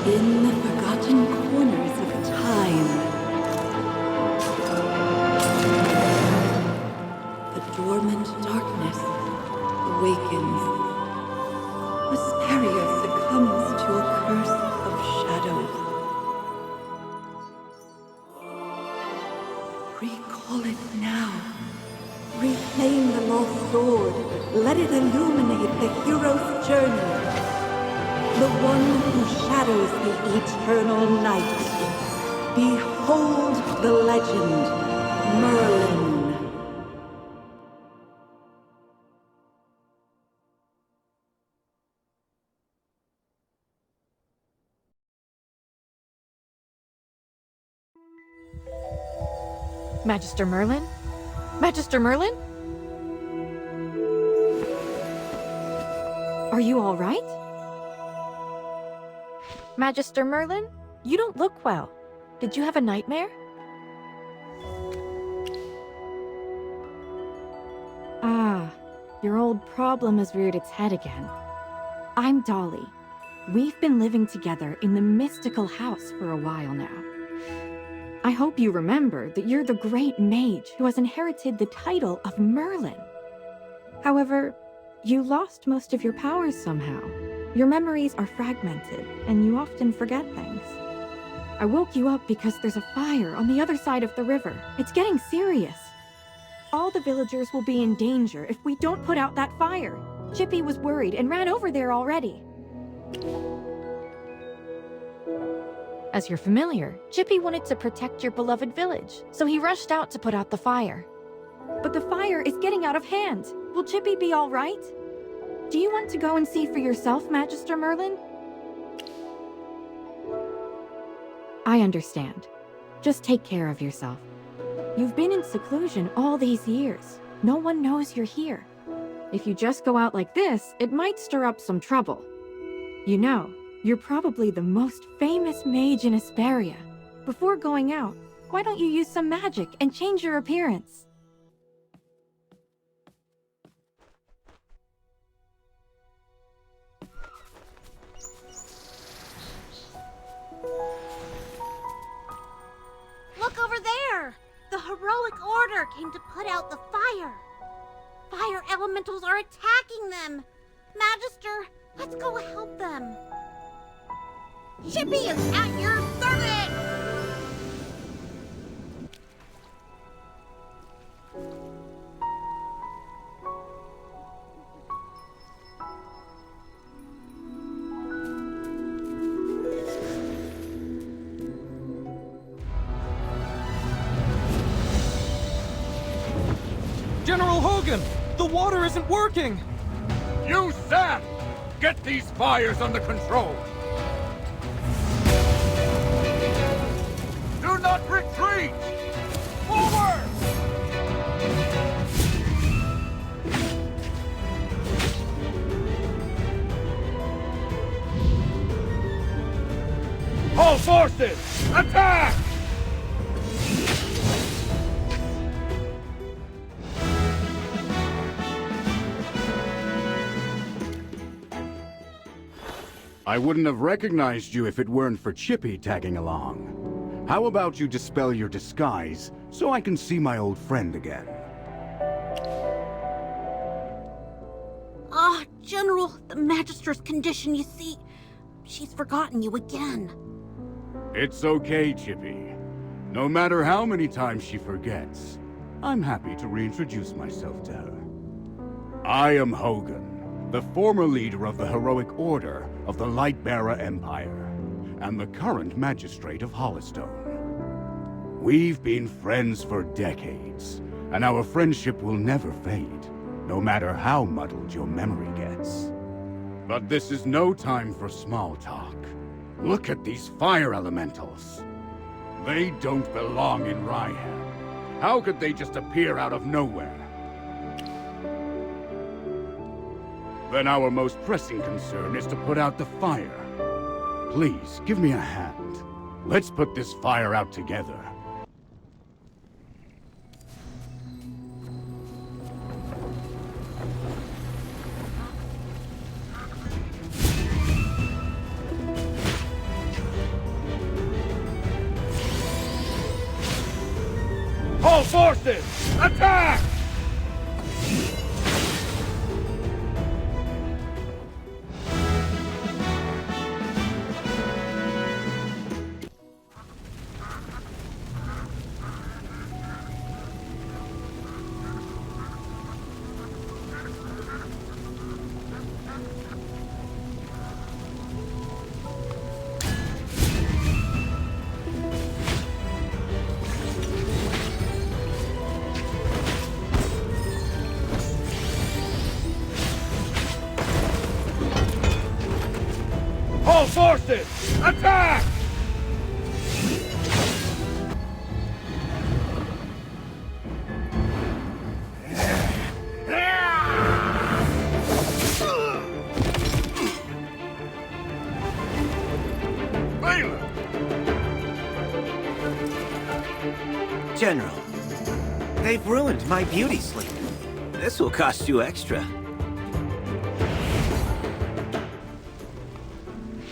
In the forgotten corners of time, the dormant darkness awakens. Esperia succumbs to a curse of shadows. Recall it now. Reclaim the lost sword. Let it illuminate the hero's journey. The one who shadows the eternal night. Behold the legend, Merlin. Magister Merlin? Magister Merlin? Are you all right? Magister Merlin? You don't look well. Did you have a nightmare? Ah, your old problem has reared its head again. I'm Dolly. We've been living together in the mystical house for a while now. I hope you remember that you're the great mage who has inherited the title of Merlin. However, you lost most of your powers somehow. Your memories are fragmented, and you often forget things. I woke you up because there's a fire on the other side of the river. It's getting serious. All the villagers will be in danger if we don't put out that fire. Chippy was worried and ran over there already. As you're familiar, Chippy wanted to protect your beloved village, so he rushed out to put out the fire. But the fire is getting out of hand. Will Chippy be all right? Do you want to go and see for yourself, Magister Merlin? I understand. Just take care of yourself. You've been in seclusion all these years. No one knows you're here. If you just go out like this, it might stir up some trouble. You know, you're probably the most famous mage in Esperia. Before going out, why don't you use some magic and change your appearance? Look over there! The heroic order came to put out the fire. Fire elementals are attacking them. Magister, let's go help them. Chippy is at your service! General Hogan! The water isn't working! You, Sam! Get these fires under control! Do not retreat! Forward! All forces, attack! I wouldn't have recognized you if it weren't for Chippy tagging along. How about you dispel your disguise so I can see my old friend again? General, the Magister's condition, you see, she's forgotten you again. It's okay, Chippy. No matter how many times she forgets, I'm happy to reintroduce myself to her. I am Hogan, the former leader of the heroic order of the Lightbearer Empire, and the current magistrate of Hollistone. We've been friends for decades, and our friendship will never fade, no matter how muddled your memory gets. But this is no time for small talk. Look at these fire elementals. They don't belong in Rhyham. How could they just appear out of nowhere? Then our most pressing concern is to put out the fire. Please, give me a hand. Let's put this fire out together. All forces, attack! All forces, attack! General, they've ruined my beauty sleep. This will cost you extra.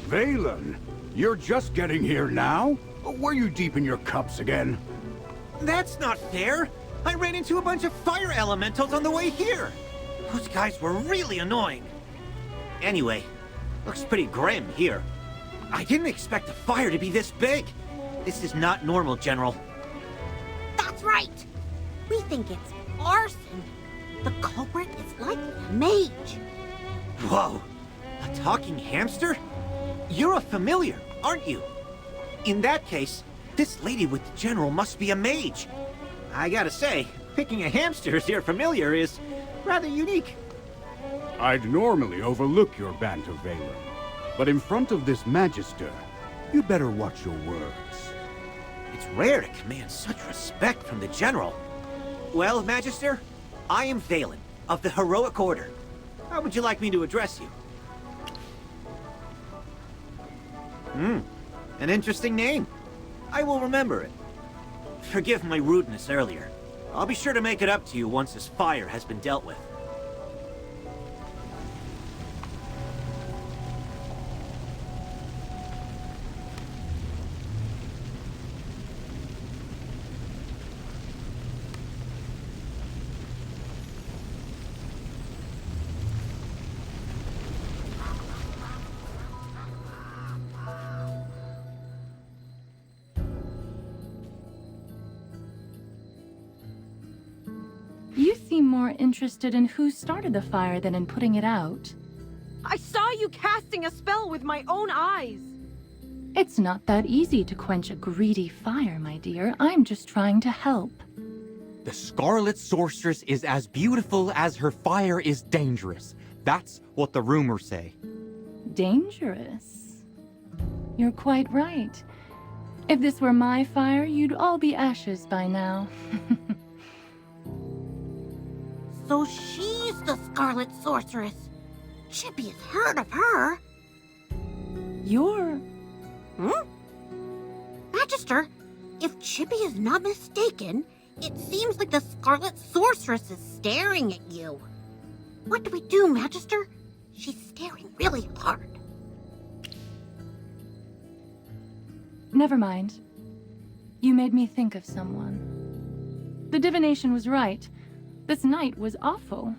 Valen, you're just getting here now? Were you deep in your cups again? That's not fair! I ran into a bunch of fire elementals on the way here! Those guys were really annoying. Anyway, looks pretty grim here. I didn't expect the fire to be this big. This is not normal, General. That's right. We think it's arson. The culprit is likely a mage. Whoa! A talking hamster? You're a familiar, aren't you? In that case, this lady with the General must be a mage. I gotta say, picking a hamster as your familiar is rather unique. I'd normally overlook your banter, Valen. But in front of this Magister, you better watch your words. It's rare to command such respect from the General. Well, Magister, I am Valen, of the Heroic Order. How would you like me to address you? An interesting name. I will remember it. Forgive my rudeness earlier. I'll be sure to make it up to you once this fire has been dealt with. You seem more interested in who started the fire than in putting it out. I saw you casting a spell with my own eyes. It's not that easy to quench a greedy fire, my dear. I'm just trying to help. The Scarlet Sorceress is as beautiful as her fire is dangerous. That's what the rumors say. Dangerous? You're quite right. If this were my fire, you'd all be ashes by now. So she's the Scarlet Sorceress. Chippy has heard of her. You're... Magister, if Chippy is not mistaken, it seems like the Scarlet Sorceress is staring at you. What do we do, Magister? She's staring really hard. Never mind. You made me think of someone. The divination was right. This night was awful.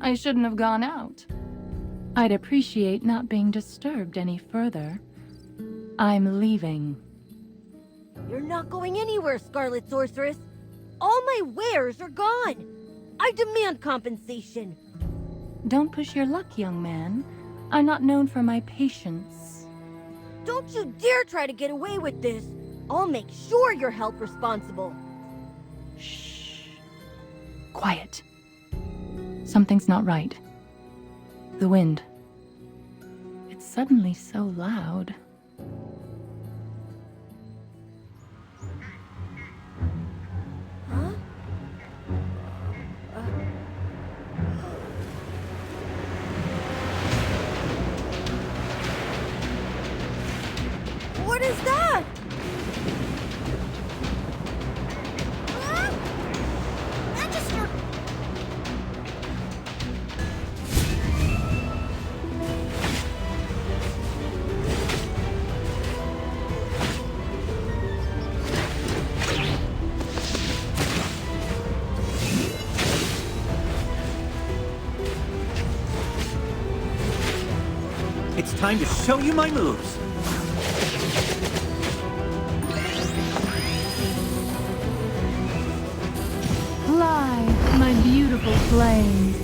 I shouldn't have gone out. I'd appreciate not being disturbed any further. I'm leaving. You're not going anywhere, Scarlet Sorceress. All my wares are gone. I demand compensation. Don't push your luck, young man. I'm not known for my patience. Don't you dare try to get away with this. I'll make sure you're held responsible. Shh. Quiet. Something's not right. The wind. It's suddenly so loud. Huh? What is that? Magister! It's time to show you my moves. Fly, my beautiful flames.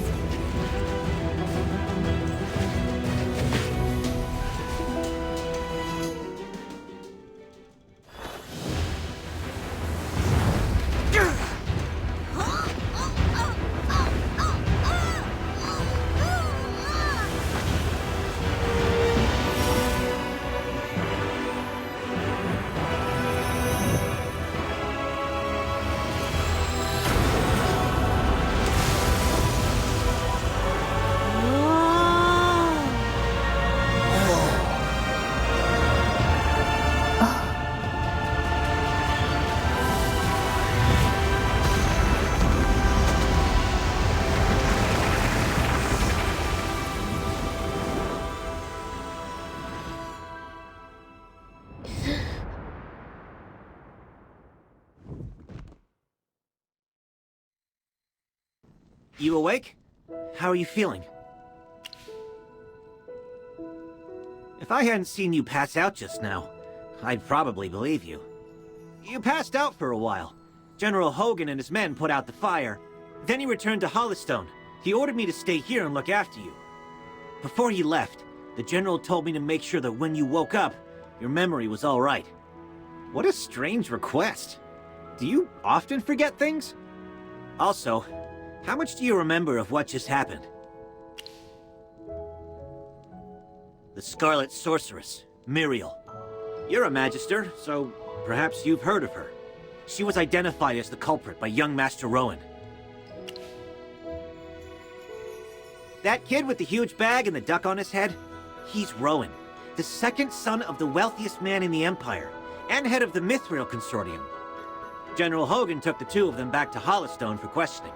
You awake? How are you feeling? If I hadn't seen you pass out just now, I'd probably believe you. You passed out for a while. General Hogan and his men put out the fire. Then he returned to Hollystone. He ordered me to stay here and look after you. Before he left, the General told me to make sure that when you woke up, your memory was all right. What a strange request. Do you often forget things? Also, how much do you remember of what just happened? The Scarlet Sorceress, Muriel. You're a Magister, so perhaps you've heard of her. She was identified as the culprit by young Master Rowan. That kid with the huge bag and the duck on his head? He's Rowan, the second son of the wealthiest man in the Empire, and head of the Mithril Consortium. General Hogan took the two of them back to Hollystone for questioning.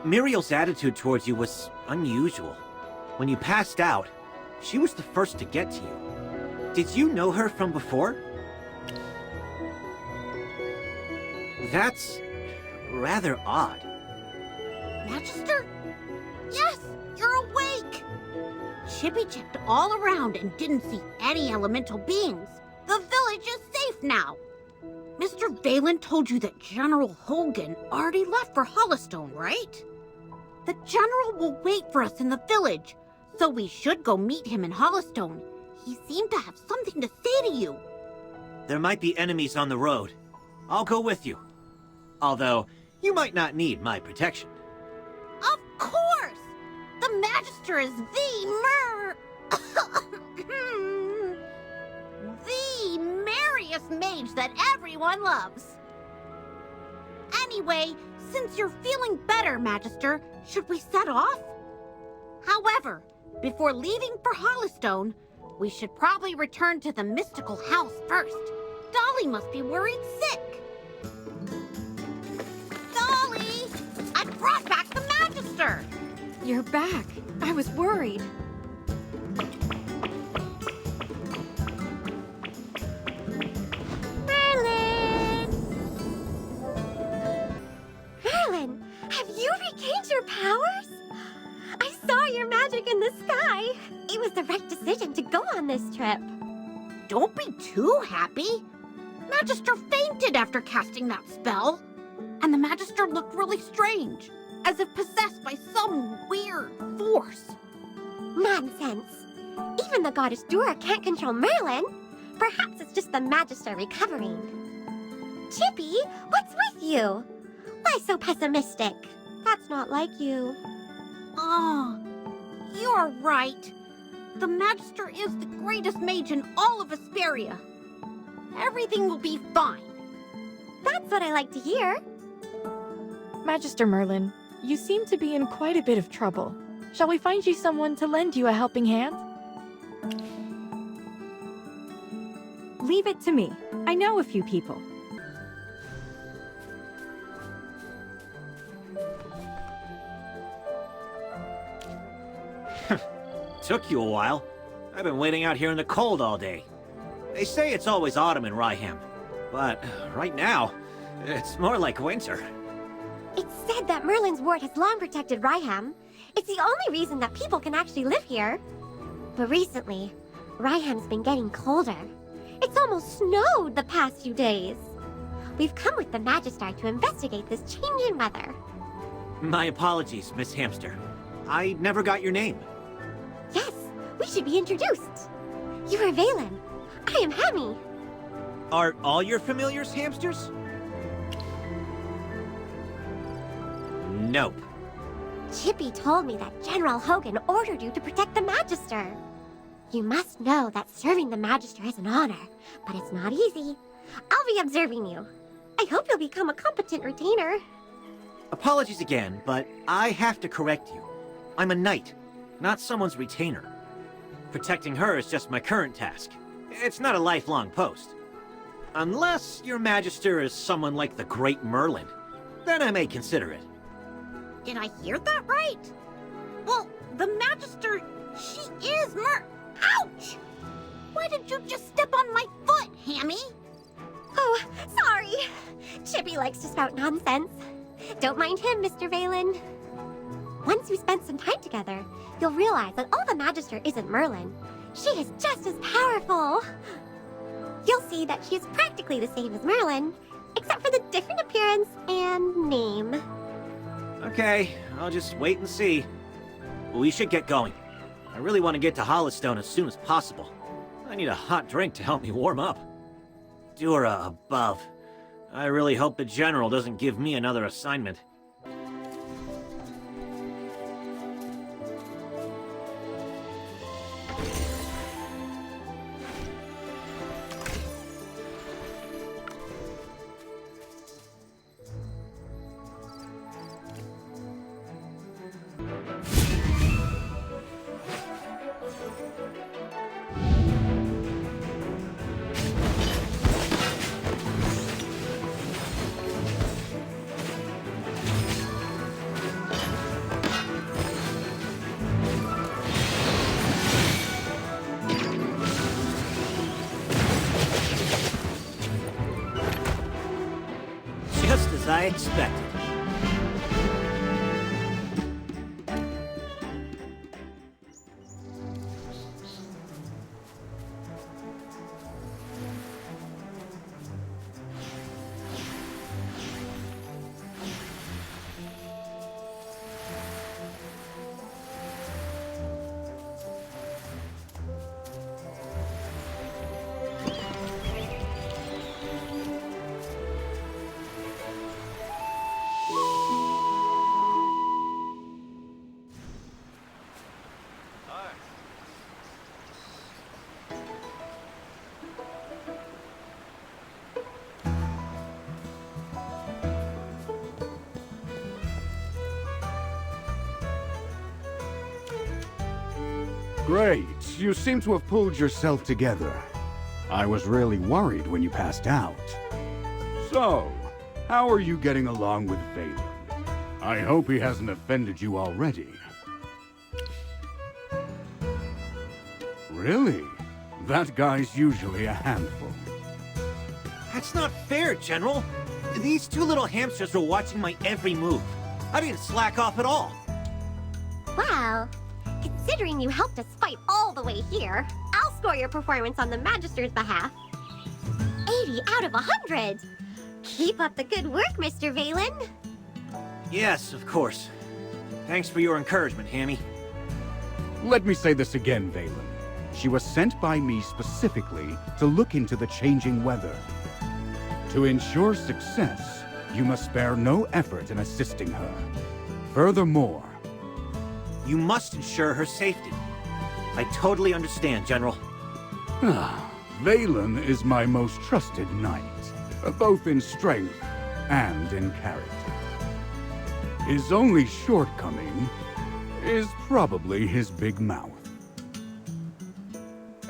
Muriel's attitude towards you was unusual. When you passed out, she was the first to get to you. Did you know her from before? That's rather odd. Magister? Yes, you're awake! Chippy checked all around and didn't see any elemental beings. The village is safe now. Mr. Valen told you that General Hogan already left for Hollystone, right? The General will wait for us in the village, so we should go meet him in Hollystone. He seemed to have something to say to you. There might be enemies on the road. I'll go with you. Although, you might not need my protection. Of course! The Magister is the merriest mage that everyone loves. Anyway, since you're feeling better, Magister, should we set off? However, before leaving for Hollystone, we should probably return to the mystical house first. Dolly must be worried sick. Dolly! I brought back the Magister! You're back. I was worried. Merlin, have you regained your powers? I saw your magic in the sky. It was the right decision to go on this trip. Don't be too happy. Magister fainted after casting that spell. And the Magister looked really strange, as if possessed by some weird force. Nonsense. Even the goddess Dura can't control Merlin. Perhaps it's just the Magister recovering. Chippy, what's with you? Why so pessimistic? That's not like you. Oh, you're right. The Magister is the greatest mage in all of Esperia. Everything will be fine. That's what I like to hear. Magister Merlin, you seem to be in quite a bit of trouble. Shall we find you someone to lend you a helping hand? Leave it to me. I know a few people. Took you a while. I've been waiting out here in the cold all day. They say it's always autumn in Ryham, but right now, it's more like winter. It's said that Merlin's ward has long protected Ryham. It's the only reason that people can actually live here. But recently, Ryham's been getting colder. It's almost snowed the past few days. We've come with the Magister to investigate this change in weather. My apologies, Miss Hamster. I never got your name. Yes, we should be introduced. You are Valen. I am Hammy. Are all your familiars hamsters? Nope. Chippy told me that General Hogan ordered you to protect the Magister. You must know that serving the Magister is an honor, but it's not easy. I'll be observing you. I hope you'll become a competent retainer. Apologies again, but I have to correct you. I'm a knight, not someone's retainer. Protecting her is just my current task. It's not a lifelong post. Unless your Magister is someone like the great Merlin, then I may consider it. Did I hear that right? Well, the Magister, she is Ouch! Why did you just step on my foot, Hammy? Oh, sorry. Chippy likes to spout nonsense. Don't mind him, Mr. Valen. Once we spend some time together, you'll realize that all the Magister isn't Merlin. She is just as powerful. You'll see that she is practically the same as Merlin, except for the different appearance and name. Okay, I'll just wait and see. We should get going. I really want to get to Hollowstone as soon as possible. I need a hot drink to help me warm up. Dura above. I really hope the General doesn't give me another assignment. Just as I expected. Great. You seem to have pulled yourself together. I was really worried when you passed out. So, how are you getting along with Valen? I hope he hasn't offended you already. Really? That guy's usually a handful. That's not fair, General. These two little hamsters were watching my every move. I didn't slack off at all. Well, considering you helped us fight all the way here, I'll score your performance on the Magister's behalf. 80 out of 100! Keep up the good work, Mr. Valen. Yes, of course. Thanks for your encouragement, Hammy. Let me say this again, Valen. She was sent by me specifically to look into the changing weather. To ensure success, you must spare no effort in assisting her. Furthermore, you must ensure her safety. I totally understand, General. Valen is my most trusted knight, both in strength and in character. His only shortcoming is probably his big mouth.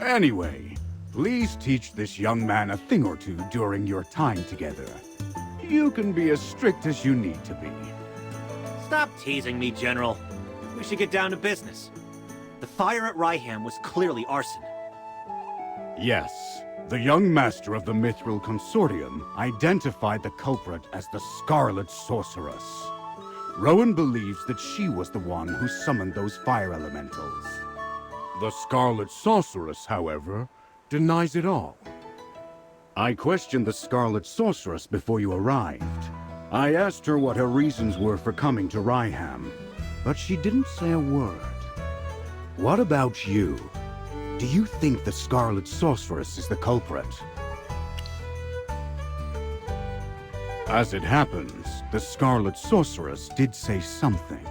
Anyway, please teach this young man a thing or two during your time together. You can be as strict as you need to be. Stop teasing me, General. We should get down to business. The fire at Ryham was clearly arson. Yes, the young master of the Mithril Consortium identified the culprit as the Scarlet Sorceress. Rowan believes that she was the one who summoned those fire elementals. The Scarlet Sorceress, however, denies it all. I questioned the Scarlet Sorceress before you arrived. I asked her what her reasons were for coming to Ryham, but she didn't say a word. What about you? Do you think the Scarlet Sorceress is the culprit? As it happens, the Scarlet Sorceress did say something.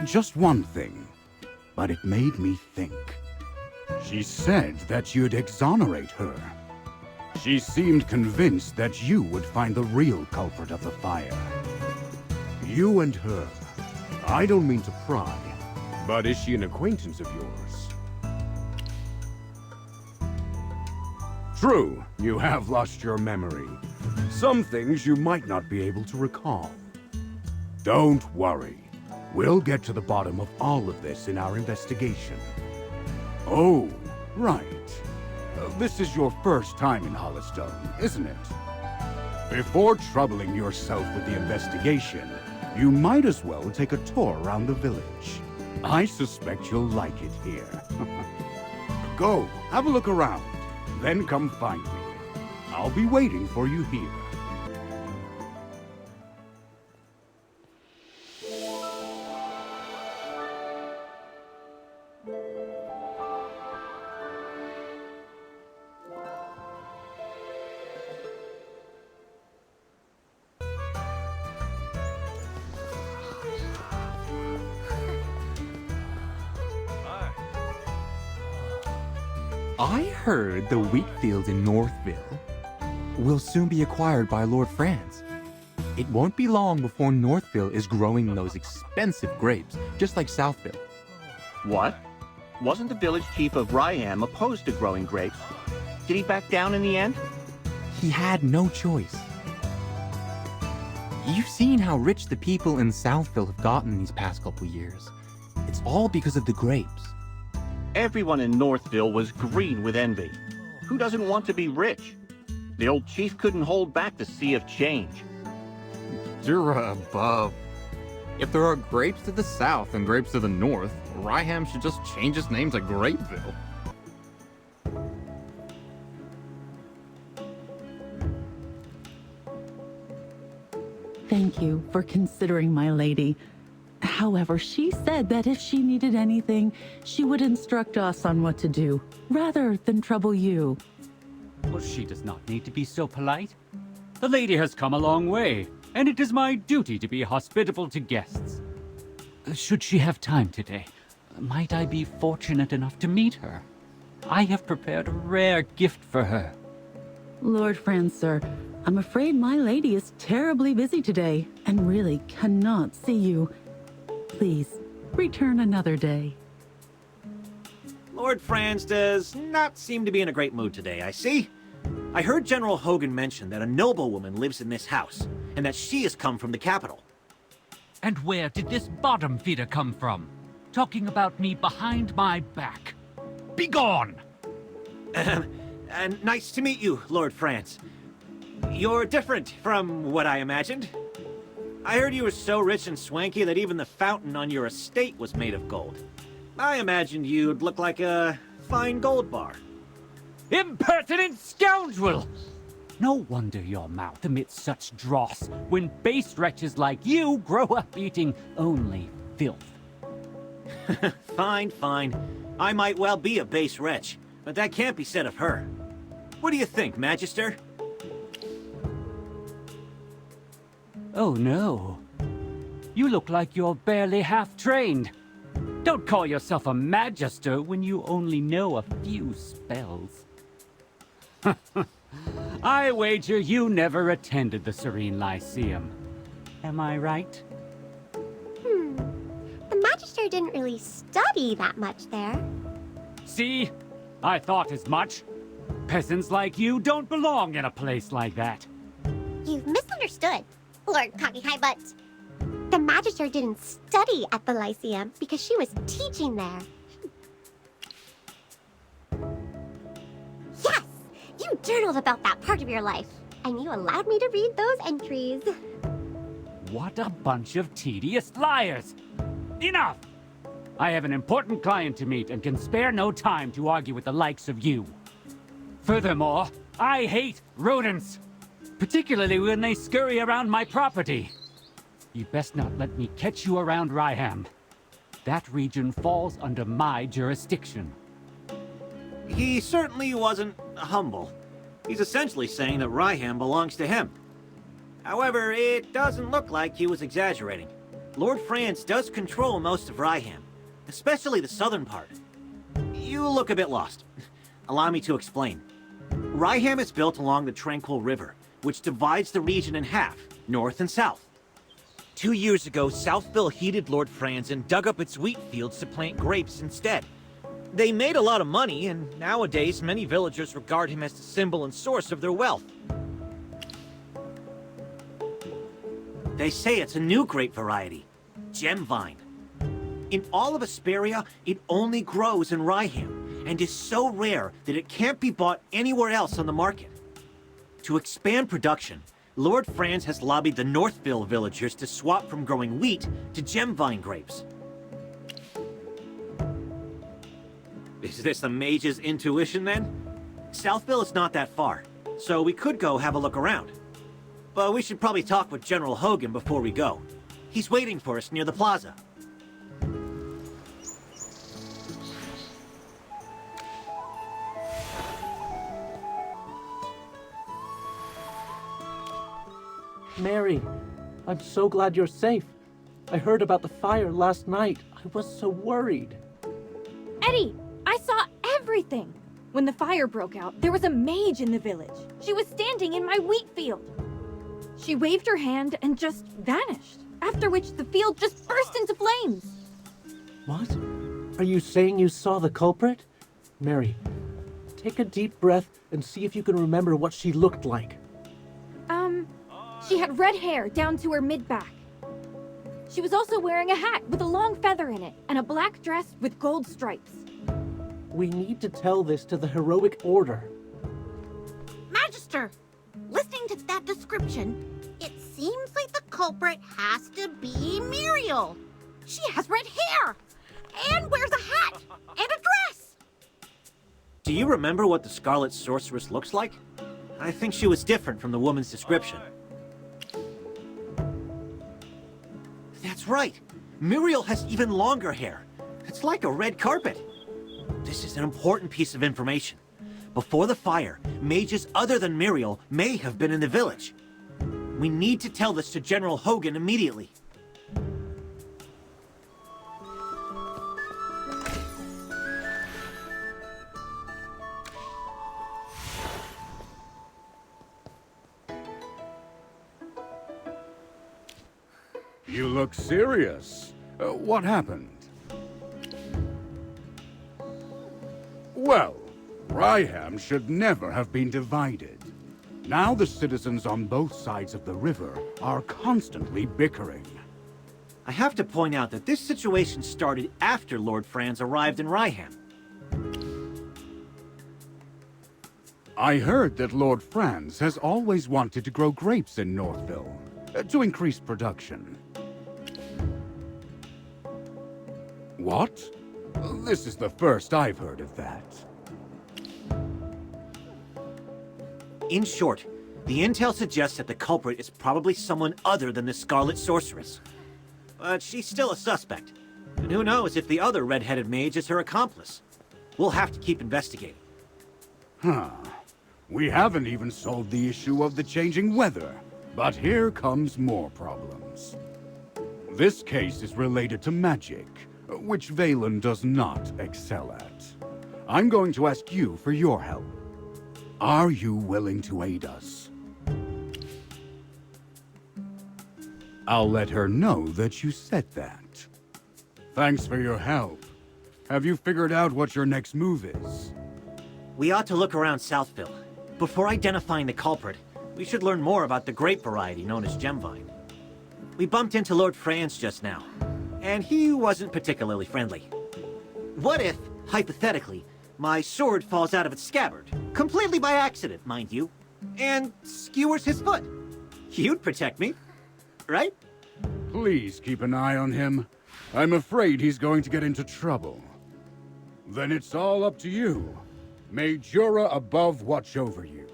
Just one thing. But it made me think. She said that you'd exonerate her. She seemed convinced that you would find the real culprit of the fire. You and her. I don't mean to pry, but is she an acquaintance of yours? True, you have lost your memory. Some things you might not be able to recall. Don't worry. We'll get to the bottom of all of this in our investigation. Oh, right. This is your first time in Hollystone, isn't it? Before troubling yourself with the investigation, you might as well take a tour around the village. I suspect you'll like it here. Go, have a look around, then come find me. I'll be waiting for you here. I heard the wheat field in Northville will soon be acquired by Lord Franz. It won't be long before Northville is growing those expensive grapes, just like Southville. What? Wasn't the village chief of Ryham opposed to growing grapes? Did he back down in the end? He had no choice. You've seen how rich the people in Southville have gotten these past couple years. It's all because of the grapes. Everyone in Northville was green with envy. Who doesn't want to be rich? The old chief couldn't hold back the sea of change. You're above. If there are grapes to the south and grapes to the north, Ryham should just change its name to Grapeville. Thank you for considering my lady. However, she said that if she needed anything, she would instruct us on what to do, rather than trouble you. Well, she does not need to be so polite. The lady has come a long way, and it is my duty to be hospitable to guests. Should she have time today, might I be fortunate enough to meet her? I have prepared a rare gift for her. Lord Franz, sir, I'm afraid my lady is terribly busy today, and really cannot see you. Please, return another day. Lord Franz does not seem to be in a great mood today, I see. I heard General Hogan mention that a noblewoman lives in this house, and that she has come from the capital. And where did this bottom feeder come from? Talking about me behind my back. Begone! And nice to meet you, Lord Franz. You're different from what I imagined. I heard you were so rich and swanky that even the fountain on your estate was made of gold. I imagined you'd look like a fine gold bar. Impertinent scoundrel! No wonder your mouth emits such dross when base wretches like you grow up eating only filth. Fine, fine. I might well be a base wretch, but that can't be said of her. What do you think, Magister? Oh no. You look like you're barely half-trained. Don't call yourself a magister when you only know a few spells. I wager you never attended the Serene Lyceum. Am I right? The Magister didn't really study that much there. See? I thought as much. Peasants like you don't belong in a place like that. You've misunderstood, Lord Cocky High Butt. The Magister didn't study at the Lyceum because she was teaching there. Yes! You journaled about that part of your life, and you allowed me to read those entries. What a bunch of tedious liars! Enough! I have an important client to meet and can spare no time to argue with the likes of you. Furthermore, I hate rodents, particularly when they scurry around my property. You best not let me catch you around Ryham. That region falls under my jurisdiction. He certainly wasn't humble. He's essentially saying that Ryham belongs to him. However, it doesn't look like he was exaggerating. Lord Franz does control most of Ryham, especially the southern part. You look a bit lost. Allow me to explain. Ryham is built along the Tranquil River, which divides the region in half, north and south. 2 years ago, Southville heeded Lord Franz and dug up its wheat fields to plant grapes instead. They made a lot of money, and nowadays many villagers regard him as the symbol and source of their wealth. They say it's a new grape variety, gem vine. In all of Esperia, it only grows in Ryham, and is so rare that it can't be bought anywhere else on the market. To expand production, Lord Franz has lobbied the Northville villagers to swap from growing wheat to gem vine grapes. Is this the mage's intuition, then? Southville is not that far, so we could go have a look around. But we should probably talk with General Hogan before we go. He's waiting for us near the plaza. Mary, I'm so glad you're safe. I heard about the fire last night. I was so worried. Eddie, I saw everything. When the fire broke out, there was a mage in the village. She was standing in my wheat field. She waved her hand and just vanished, after which the field just burst into flames. What? Are you saying you saw the culprit? Mary, take a deep breath and see if you can remember what she looked like. She had red hair down to her mid-back. She was also wearing a hat with a long feather in it and a black dress with gold stripes. We need to tell this to the heroic order. Magister, listening to that description, it seems like the culprit has to be Muriel. She has red hair and wears a hat and a dress. Do you remember what the Scarlet Sorceress looks like? I think she was different from the woman's description. That's right. Muriel has even longer hair. It's like a red carpet. This is an important piece of information. Before the fire, mages other than Muriel may have been in the village. We need to tell this to General Hogan immediately. You look serious. What happened? Well, Ryham should never have been divided. Now the citizens on both sides of the river are constantly bickering. I have to point out that this situation started after Lord Franz arrived in Ryham. I heard that Lord Franz has always wanted to grow grapes in Northville, to increase production. What? This is the first I've heard of that. In short, the intel suggests that the culprit is probably someone other than the Scarlet Sorceress. But she's still a suspect. And who knows if the other red-headed mage is her accomplice. We'll have to keep investigating. Huh. We haven't even solved the issue of the changing weather. But here comes more problems. This case is related to magic, which Valen does not excel at. I'm going to ask you for your help. Are you willing to aid us? I'll let her know that you said that. Thanks for your help. Have you figured out what your next move is? We ought to look around Southville. Before identifying the culprit, we should learn more about the grape variety known as Gemvine. We bumped into Lord Franz just now, and he wasn't particularly friendly. What if, hypothetically, my sword falls out of its scabbard, completely by accident, mind you, and skewers his foot? You'd protect me, right? Please keep an eye on him. I'm afraid he's going to get into trouble. Then it's all up to you. May Jura above watch over you.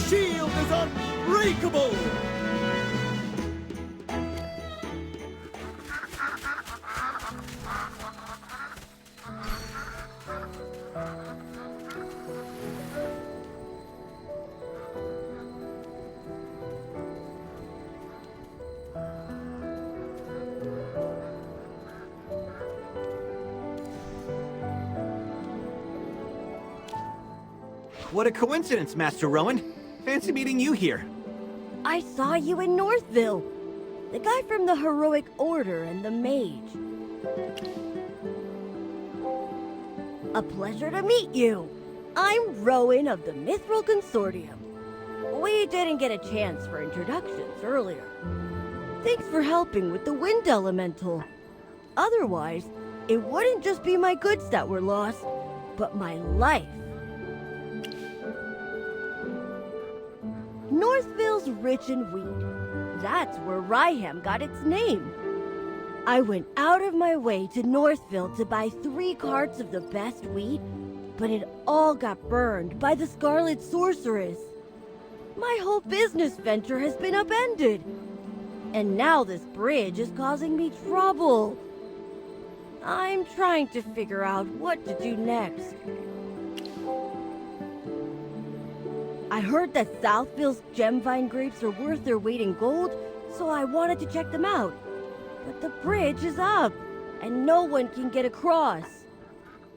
Shield is unbreakable! What a coincidence, Master Rowan. Fancy meeting you here. I saw you in Northville. The guy from the Heroic Order and the Mage. A pleasure to meet you. I'm Rowan of the Mithril Consortium. We didn't get a chance for introductions earlier. Thanks for helping with the Wind Elemental. Otherwise, it wouldn't just be my goods that were lost, but my life. Northville's rich in wheat. That's where Ryham got its name. I went out of my way to Northville to buy 3 carts of the best wheat, but it all got burned by the Scarlet Sorceress. My whole business venture has been upended. And now this bridge is causing me trouble. I'm trying to figure out what to do next. I heard that Southville's gemvine grapes are worth their weight in gold, so I wanted to check them out. But the bridge is up, and no one can get across.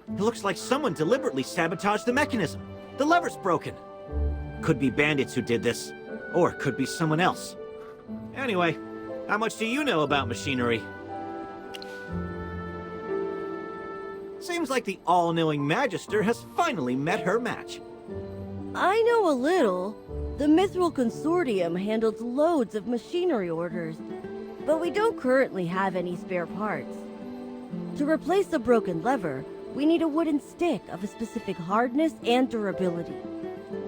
It looks like someone deliberately sabotaged the mechanism. The lever's broken. Could be bandits who did this, or it could be someone else. Anyway, how much do you know about machinery? Seems like the all-knowing Magister has finally met her match. I know a little. The Mithril Consortium handles loads of machinery orders, but we don't currently have any spare parts. To replace the broken lever, we need a wooden stick of a specific hardness and durability.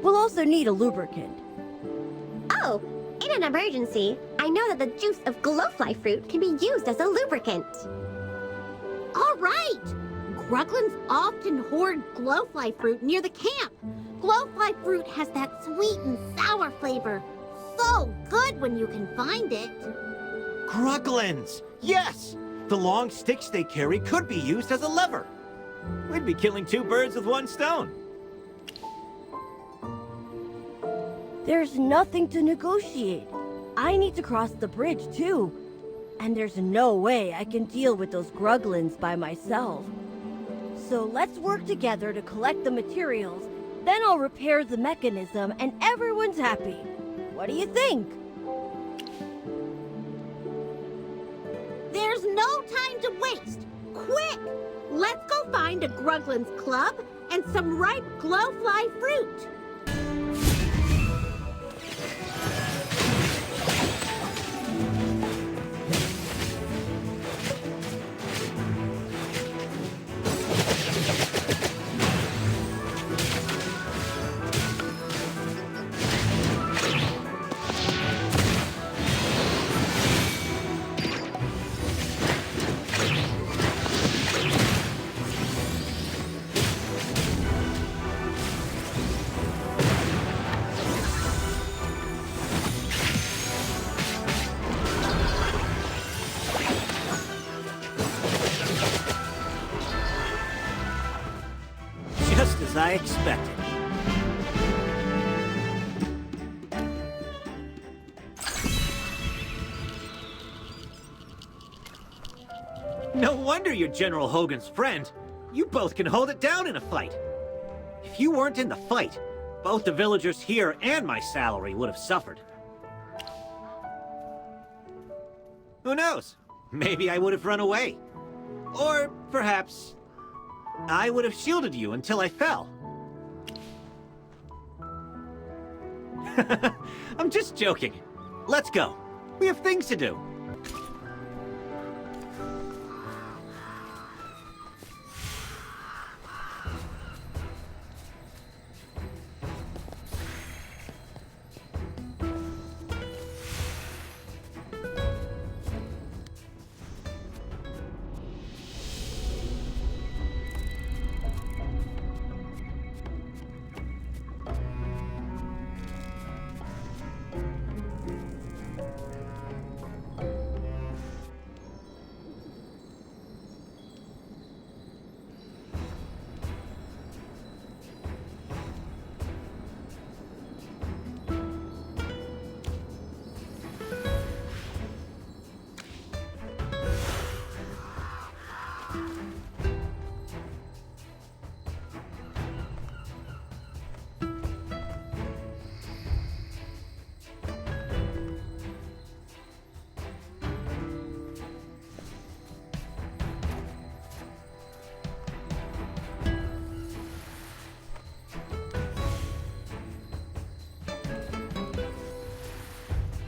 We'll also need a lubricant. Oh, in an emergency, I know that the juice of glowfly fruit can be used as a lubricant. All right! Gruglins often hoard glowfly fruit near the camp. Glowfly fruit has that sweet and sour flavor. So good when you can find it. Gruglins! Yes! The long sticks they carry could be used as a lever. We'd be killing 2 birds with 1 stone. There's nothing to negotiate. I need to cross the bridge too. And there's no way I can deal with those Gruglins by myself. So let's work together to collect the materials. Then I'll repair the mechanism and everyone's happy. What do you think? There's no time to waste. Quick! Let's go find a Gruglin's club and some ripe glowfly fruit. I expected. No wonder you're General Hogan's friend. You both can hold it down in a fight. If you weren't in the fight, both the villagers here and my salary would have suffered. Who knows? Maybe I would have run away. Or perhaps I would have shielded you until I fell. I'm just joking. Let's go. We have things to do.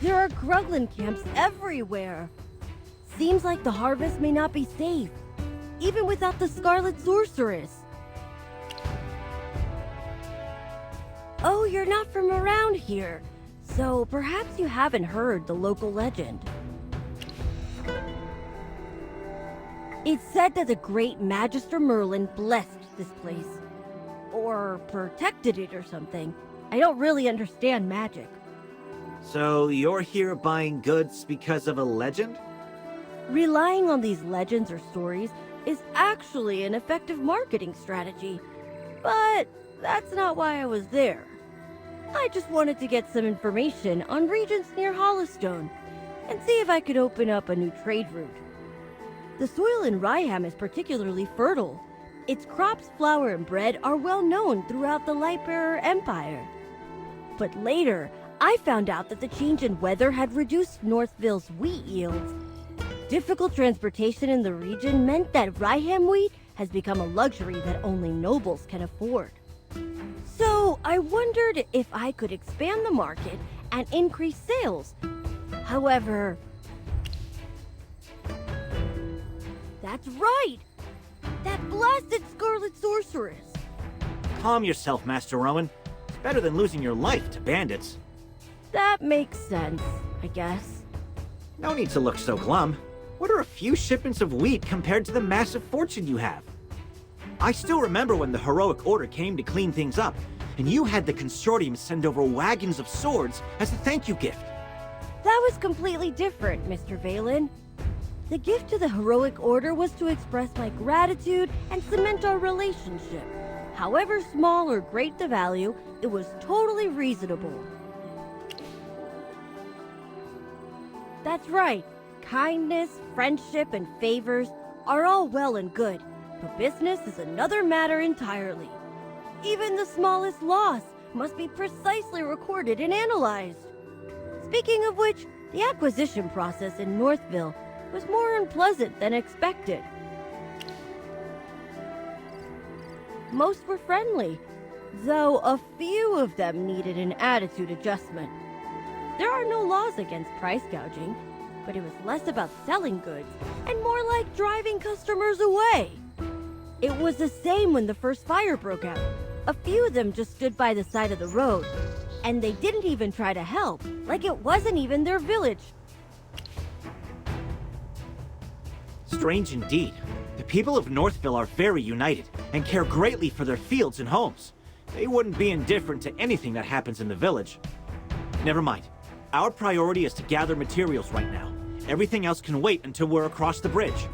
There are Gruglin camps everywhere. Seems like the harvest may not be safe, even without the Scarlet Sorceress. Oh, you're not from around here, so perhaps you haven't heard the local legend. It's said that the great Magister Merlin blessed this place. Or protected it or something. I don't really understand magic. So you're here buying goods because of a legend? Relying on these legends or stories is actually an effective marketing strategy. But that's not why I was there. I just wanted to get some information on regions near Hollowstone and see if I could open up a new trade route. The soil in Ryham is particularly fertile. Its crops, flour, and bread are well known throughout the Lightbearer Empire. But later, I found out that the change in weather had reduced Northville's wheat yields. Difficult transportation in the region meant that Ryham wheat has become a luxury that only nobles can afford. So I wondered if I could expand the market and increase sales. However... That's right! That blasted Scarlet Sorceress! Calm yourself, Master Rowan. It's better than losing your life to bandits. That makes sense, I guess. No need to look so glum. What are a few shipments of wheat compared to the massive fortune you have? I still remember when the Heroic Order came to clean things up, and you had the Consortium send over wagons of swords as a thank you gift. That was completely different, Mr. Valen. The gift to the Heroic Order was to express my gratitude and cement our relationship. However small or great the value, it was totally reasonable. That's right. Kindness, friendship, and favors are all well and good, but business is another matter entirely. Even the smallest loss must be precisely recorded and analyzed. Speaking of which, the acquisition process in Northville was more unpleasant than expected. Most were friendly, though a few of them needed an attitude adjustment. There are no laws against price gouging, but it was less about selling goods and more like driving customers away. It was the same when the first fire broke out. A few of them just stood by the side of the road, and they didn't even try to help, like it wasn't even their village. Strange indeed. The people of Northville are very united and care greatly for their fields and homes. They wouldn't be indifferent to anything that happens in the village. Never mind. Our priority is to gather materials right now. Everything else can wait until we're across the bridge.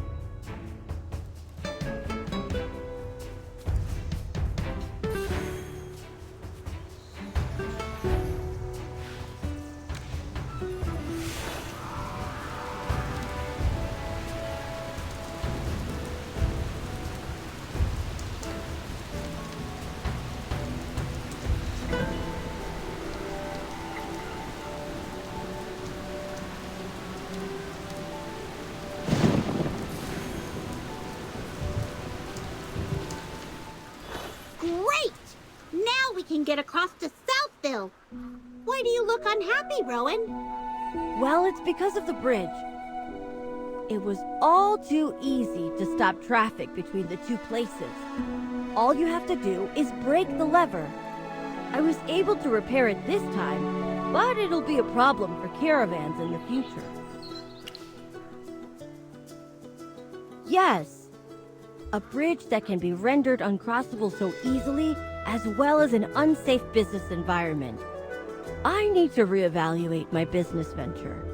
get across to Southville. Why do you look unhappy, Rowan? Well, it's because of the bridge. It was all too easy to stop traffic between the two places. All you have to do is break the lever. I was able to repair it this time, but it'll be a problem for caravans in the future. Yes, a bridge that can be rendered uncrossable so easily, as well as an unsafe business environment. I need to reevaluate my business venture.